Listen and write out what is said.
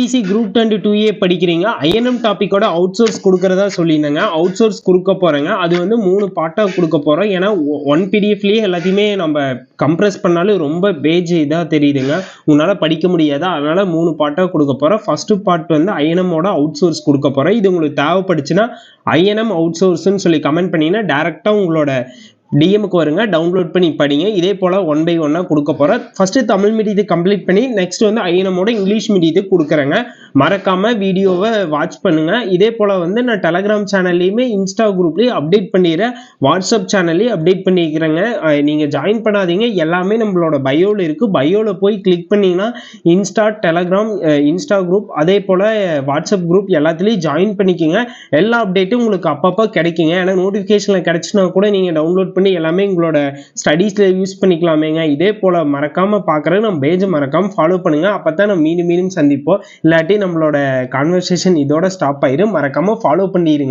PC group 2A படிக்கிறீங்க. INM டாபிக்கோட out source கொடுக்கறதா சொல்லியிருந்தேங்க. Out source கொடுக்க போறேங்க. அது வந்து 3 பார்ட்டா கொடுக்க போறோம். ஏன்னா 1 பிடிஎஃப்லயே எல்லாத்தையுமே நம்ம கம்ப்ரஸ் பண்ணாலும் ரொம்ப பேஜ் இதா தெரியுதுங்க. உங்களால படிக்க முடியாது. அதனால 3 பார்ட்டா கொடுக்க போறோம். ஃபர்ஸ்ட் பார்ட் வந்து ஐஎன்எம்மோட அவுட் சோர்ஸ் கொடுக்க போறோம். இது உங்களுக்கு தேவைப்படுச்சுன்னா ஐஎன்எம் அவுட் சோர்ஸ்ன்னு சொல்லி கமெண்ட் பண்ணீங்கன்னா டைரக்டா உங்களோட டிஎம்க்கு வருங்க, டவுன்லோட் பண்ணி படிங்க. இதே போல 1 by 1 கொடுக்க போறேன். ஃபர்ஸ்ட் தமிழ் மீடியத்துக்கு கம்ப்ளீட் பண்ணி நெக்ஸ்ட் வந்து ஐஎன்எம்மோட இங்கிலீஷ் மீடியத்துக்கு கொடுக்குறேங்க. மறக்காம வீடியோவை வாட்ச் பண்ணுங்க. இதே போல வந்து நான் டெலகிராம் சேனல்லையுமே இன்ஸ்டா குரூப்லயும் அப்டேட் பண்ணிடுறேன். வாட்ஸ்அப் சேனல்லையும் அப்டேட் பண்ணிக்கிறேங்க. நீங்க ஜாயின் பண்ணாதீங்க, எல்லாமே நம்மளோட பயோல இருக்கு. பயோல போய் கிளிக் பண்ணீங்கன்னா இன்ஸ்டா, டெலகிராம், இன்ஸ்டா குரூப், அதே போல வாட்ஸ்அப் குரூப் எல்லாத்துலயும் ஜாயின் பண்ணிக்கோங்க. எல்லா அப்டேட்டும் உங்களுக்கு அப்பப்போ கிடைக்குங்க. ஏன்னா நோட்டிபிகேஷன்ல கிடைச்சுன்னா கூட நீங்க டவுன்லோட் பண்ணி எல்லாமே உங்களோட ஸ்டடீஸ்ல யூஸ் பண்ணிக்கலாமேங்க. இதே போல மறக்காம பாக்குறது நம்ம பேஜ் மறக்காம ஃபாலோ பண்ணுங்க. அப்பதான் நம்ம மீண்டும் சந்திப்போம். இல்லாட்டி நம்மளோட கான்வர்சேஷன் இதோட ஸ்டாப் ஆயிரும். மறக்காம ஃபாலோ பண்ணிருங்க.